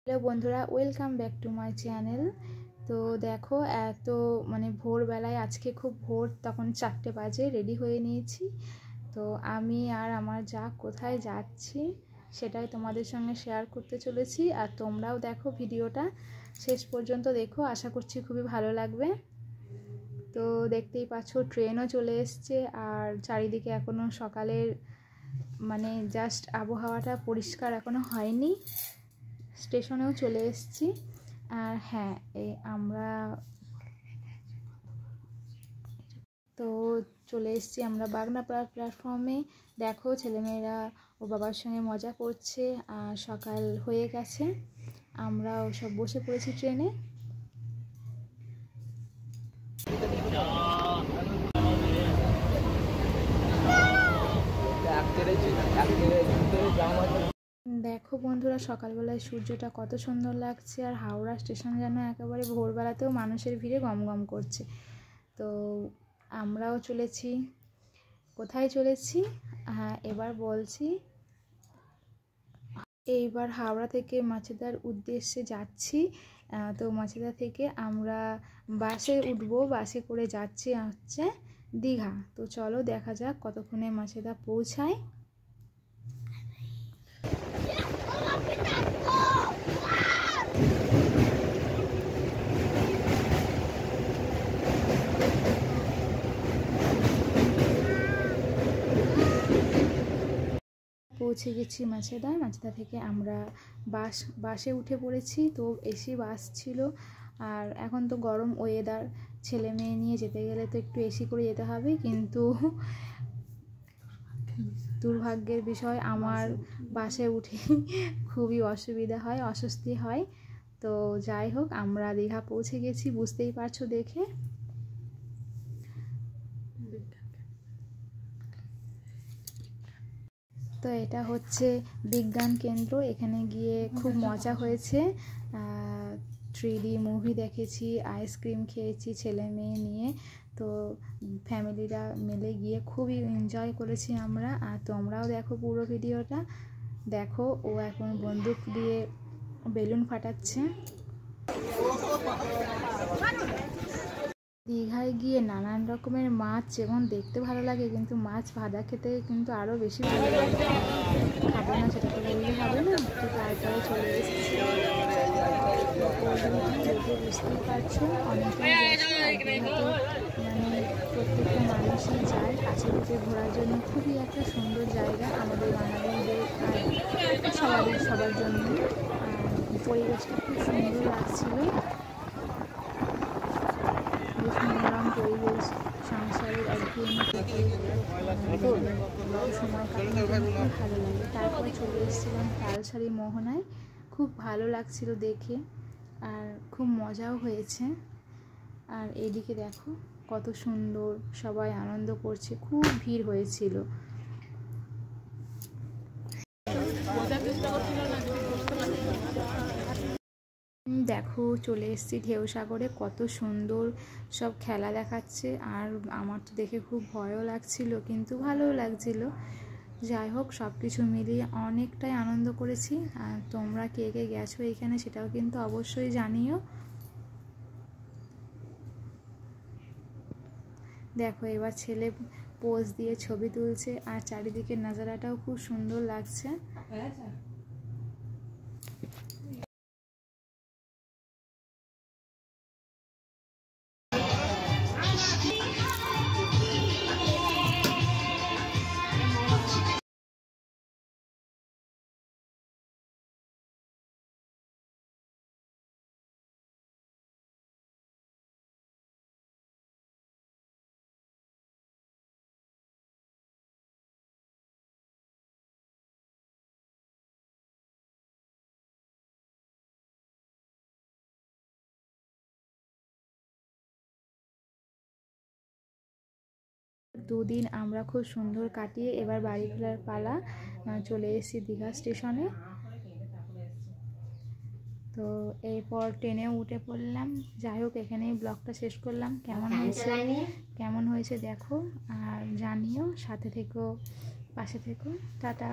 Hello বন্ধুরা, welcome back to my channel. তো দেখো, এত ভোরবেলায় আজকে খুব ভোর, তখন 4টে বাজে, রেডি হয়ে নিয়েছি। তো আমি আর আমার যা কোথায় যাচ্ছি সেটাই তোমাদের সঙ্গে শেয়ার করতে চলেছি। আর তোমরাও দেখো, ভিডিওটা শেষ পর্যন্ত দেখো, আশা করছি খুবই ভালো লাগবে। তো দেখতেই পাচ্ছ, ট্রেনও চলে এসছে। আর চারিদিকে এখনও সকালের জাস্ট আবহাওয়াটা পরিষ্কার এখনও হয়নি। স্টেশনেও চলে এসেছি। আর হ্যাঁ, আমরা তো চলে এসেছি আমরা বাগনাপাড়া প্ল্যাটফর্মে। দেখো, ছেলেমেয়েরা ও বাবার সঙ্গে মজা করছে। আর সকাল হয়ে গেছে, আমরাও সব বসে পড়েছি ট্রেনে। দেখো বন্ধুরা, সকালবেলায় সূর্যটা কত সুন্দর লাগছে। আর হাওড়া স্টেশন যেন একেবারে ভোরবেলাতেও মানুষের ভিড়ে গমগম করছে। তো আমরাও চলেছি। কোথায় চলেছি? হ্যাঁ, এবার বলছি। এইবার হাওড়া থেকে মাছেদার উদ্দেশ্যে যাচ্ছি। তো মাছেদা থেকে আমরা বাসে উঠবো। বাসে করে যাচ্ছি হচ্ছে দীঘা। তো চলো দেখা যাক কতক্ষণে মাছেদা পৌঁছায়। পৌঁছে গেছি মাছেদা। মাছেদা থেকে আমরা বাসে উঠে পড়েছি। তো এসি বাস ছিল। আর এখন তো গরম ওয়েদার, ছেলে মেয়ে নিয়ে যেতে গেলে তো একটু এসি করে যেতে হবে। কিন্তু দুর্ভাগ্যের বিষয়, আমার বাসে উঠে খুবই অসুবিধা হয়, অস্বস্তি হয়। তো যাই হোক, আমরা দীঘা পৌঁছে গেছি, বুঝতেই পারছো দেখে। তো এটা হচ্ছে বিজ্ঞান কেন্দ্র। এখানে গিয়ে খুব মজা হয়েছে। 3D মুভি দেখেছি, আইসক্রিম খেয়েছি ছেলে মেয়ে নিয়ে। তো ফ্যামিলিরা মিলে গিয়ে খুবই এনজয় করেছি আমরা। আর তোমরাও দেখো পুরো ভিডিওটা দেখো। ও এখন বন্দুক দিয়ে বেলুন ফাটাচ্ছে। দীঘায় গিয়ে নানান রকমের মাছ যেমন দেখতে ভালো লাগে, কিন্তু মাছ ভাজা খেতে কিন্তু আরও বেশি ভালো লাগে। খাবো না সেটা তো বললে হবে না। তো তারপরে চলে এসেছি। বুঝতেই পারছো, অনেকেই গেছে। আর দীঘাতে প্রত্যেকটা মানুষই যায় কাছাকাছি ঘোরার জন্য। খুবই একটা সুন্দর জায়গা আমাদের বাঙালিদের আর সবার জন্য। আর পরিবেশটা খুব সুন্দর লাগছিল। বেশ মনোরম পরিবেশ, সংসারের একঘেয়েমি থেকে সময় কাটানোর জন্য খুব ভালো লাগে। তারপর চলে এসেছিলাম তালসারি মোহনায়। খুব ভালো লাগছিল দেখে, আর খুব মজাও হয়েছে। আর এদিকে দেখো কত সুন্দর সবাই আনন্দ করছে, খুব ভিড় হয়েছিল। দেখো, চলে এসেছি ঢেউসাগরে। কত সুন্দর সব খেলা দেখাচ্ছে। আর আমার তো দেখে খুব ভয়ও লাগছিল, কিন্তু ভালোও লাগছিল। যাই হোক, সব কিছু মিলিয়ে অনেকটাই আনন্দ করেছি। আর তোমরা কে কে গেছো এখানে সেটাও কিন্তু অবশ্যই জানিও। দেখো, এবার ছেলে পোজ দিয়ে ছবি তুলছে। আর চারিদিকের নাজারাটাও খুব সুন্দর লাগছে। দুদিন আমরা খুব সুন্দর কাটিয়ে এবার বাড়ি ফেরার পালা। চলে এসেছি দীঘা স্টেশনে। তো এরপর ট্রেনেও উঠে পড়লাম। যাই হোক, এখানেই ব্লগটা শেষ করলাম। কেমন হয়েছে দেখো আর জানিও। সাথে থেকো, পাশে থেকো। টাটা।